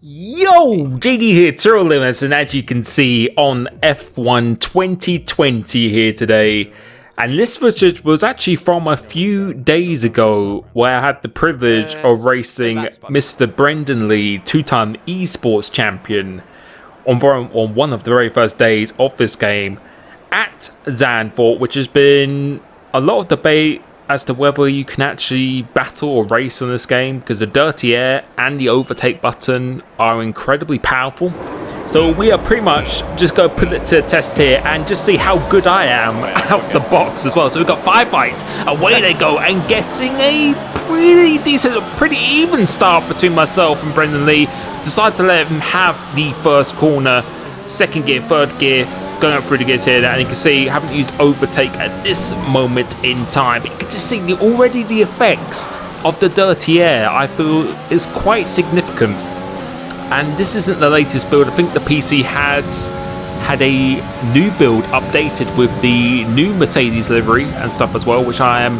Yo, JD here, Tyrrell Limits, and as you can see on F1 2020 here today, and this footage was actually from a few days ago where I had the privilege of racing Mr. Brendon Leigh, two-time esports champion, on one of the very first days of this game at Zandvoort, which has been a lot of debate as to whether you can actually battle or race on this game, because the dirty air and the overtake button are incredibly powerful. So we are pretty much just going to put it to the test here and just see how good I am out the box as well. So we've got 5 fights, away they go, and getting a pretty decent, pretty even start between myself and Brendon Leigh. Decided to let him have the first corner, second gear, third gear, going up through the gears here, and you can see I haven't used overtake at this moment in time. But you can just see already the effects of the dirty air, I feel, is quite significant. And this isn't the latest build. I think the PC has had a new build updated with the new Mercedes livery and stuff as well, which I am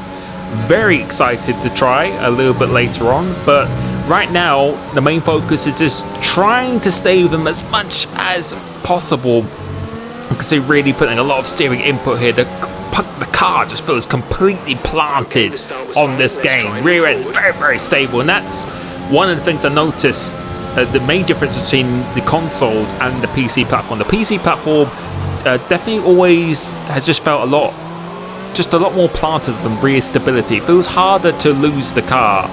very excited to try a little bit later on. But right now, the main focus is just trying to stay with them as much as possible. You can see really putting a lot of steering input here. The car just feels completely planted on this game. Rear end very, very stable, and that's one of the things I noticed. The main difference between the consoles and the PC platform. The PC platform definitely always has just felt a lot more planted than rear stability. It feels harder to lose the car,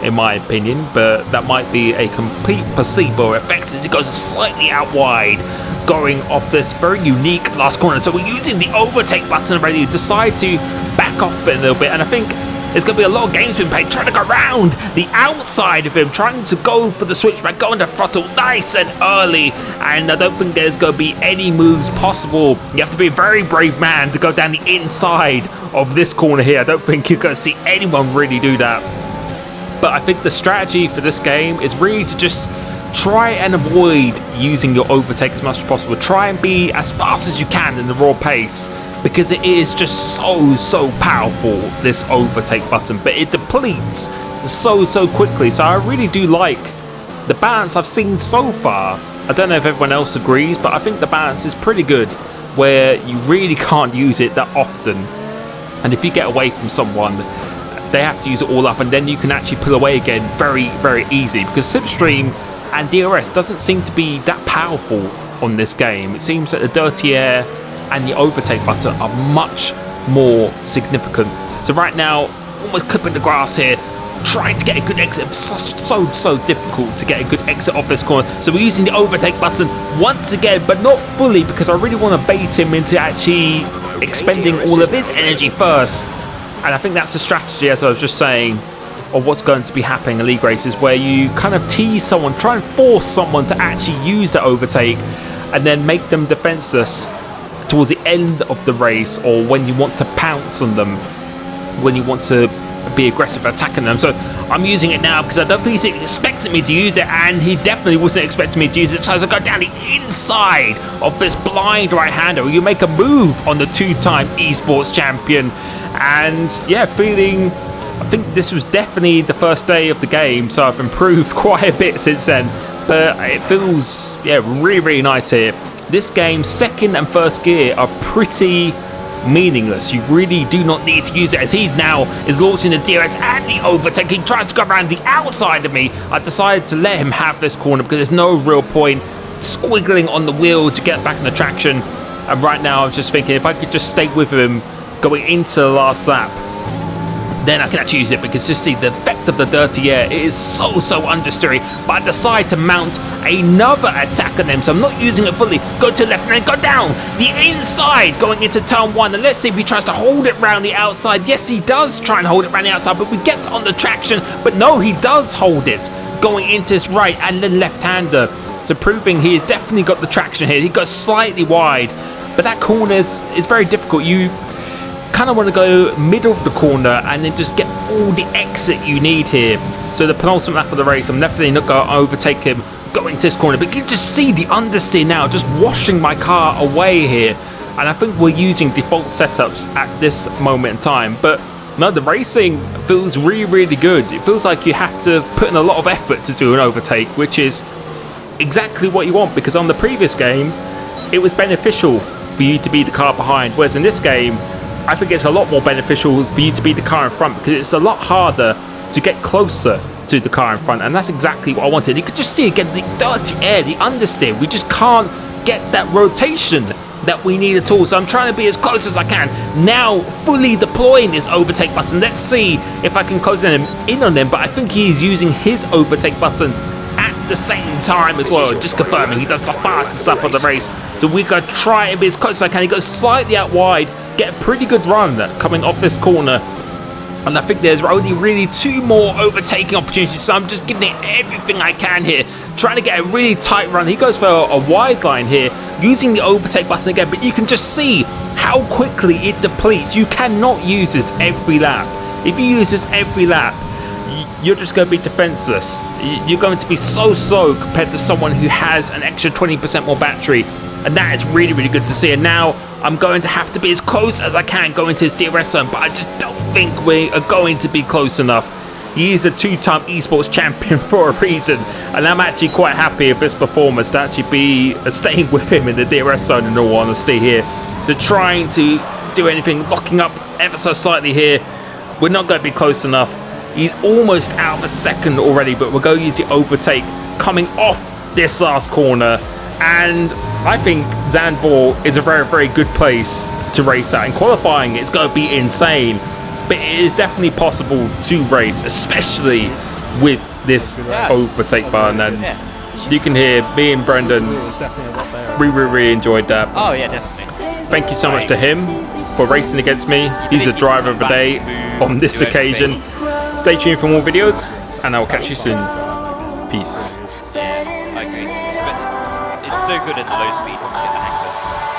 in my opinion, but that might be a complete placebo effect as it goes slightly out wide, going off this very unique last corner. So we're using the overtake button already. Decide to back off it a little bit, and I think there's going to be a lot of games being played trying to go around the outside of him, trying to go for the switchback, going to throttle nice and early, and I don't think there's going to be any moves possible. You have to be a very brave man to go down the inside of this corner here. I don't think you're going to see anyone really do that. But I think the strategy for this game is really to just try and avoid using your overtake as much as possible. Try and be as fast as you can in the raw pace, because it is just so powerful, this overtake button, but it depletes so quickly. So I really do like the balance I've seen so far. I don't know if everyone else agrees, but I think the balance is pretty good, where you really can't use it that often, and if you get away from someone, they have to use it all up, and then you can actually pull away again very easy, because slipstream and DRS doesn't seem to be that powerful on this game. It seems that the dirty air and the overtake button are much more significant. So right now, almost clipping the grass here, trying to get a good exit. So difficult to get a good exit off this corner. So we're using the overtake button once again, but not fully, because I really want to bait him into actually expending all of his energy first. And I think that's a strategy, as I was just saying, of what's going to be happening in league races, where you kind of tease someone, try and force someone to actually use that overtake, and then make them defenseless towards the end of the race, or when you want to pounce on them, when you want to be aggressive attacking them. So I'm using it now because I don't think he's expecting me to use it, and he definitely wasn't expecting me to use it. So as I go down the inside of this blind right-hander, you make a move on the two-time esports champion. And yeah, I think this was definitely the first day of the game, so I've improved quite a bit since then, but it feels really nice here. This game, second and first gear are pretty meaningless. You really do not need to use it, as he now is launching the DRS and the overtake. He tries to go around the outside of me. I decided to let him have this corner because there's no real point squiggling on the wheel to get back in the traction. And right now I was just thinking, if I could just stay with him going into the last lap, then I can actually use it, because just see the effect of the dirty air, it is so understeery. But I decide to mount another attack on them, so I'm not using it fully. Go to the left and then go down the inside going into turn 1, and let's see if he tries to hold it round the outside. Yes, he does try and hold it round the outside, but we get on the traction. But no, he does hold it going into his right and then left-hander, so proving he has definitely got the traction here. He goes slightly wide, but that corner is very difficult. You kind of want to go middle of the corner and then just get all the exit you need here. So the penultimate lap of the race, I'm definitely not going to overtake him going to this corner, but you can just see the understeer now just washing my car away here. And I think we're using default setups at this moment in time, but no, the racing feels really good. It feels like you have to put in a lot of effort to do an overtake, which is exactly what you want, because on the previous game, it was beneficial for you to be the car behind, whereas in this game, I think it's a lot more beneficial for you to be the car in front, because it's a lot harder to get closer to the car in front, and that's exactly what I wanted. You could just see again the dirty air, the understeer. We just can't get that rotation that we need at all, so I'm trying to be as close as I can. Now fully deploying this overtake button. Let's see if I can close in on him, but I think he's using his overtake button at the same time as well. Just confirming he does the fastest lap of the race, so we gotta try and be as close as I can. He goes slightly out wide, get a pretty good run coming off this corner, and I think there's only really 2 more overtaking opportunities, so I'm just giving it everything I can here, trying to get a really tight run. He goes for a wide line here, using the overtake button again, but you can just see how quickly it depletes. You cannot use this every lap. If you use this every lap, you're just going to be defenseless. You're going to be so slow compared to someone who has an extra 20% more battery, and that is really, really good to see. And now I'm going to have to be as close as I can going to his DRS zone, but I just don't think we are going to be close enough. He is a 2-time esports champion for a reason, and I'm actually quite happy with this performance to actually be staying with him in the DRS zone, in all honesty here. So trying to do anything, locking up ever so slightly here. We're not going to be close enough. He's almost out of a second already, but we're going to use the overtake coming off this last corner. And I think Zandvoort is a very, very good place to race at. In qualifying, it's going to be insane, but it is definitely possible to race, especially with this overtake button. And you can hear me and Brendon, we really enjoyed that. Oh yeah, definitely. Thank you so much to him for racing against me. He's the driver of the day on this occasion. Stay tuned for more videos, and I will catch you soon. Peace. Yeah, I agree. It's so good at the low speed once you get the hang of it.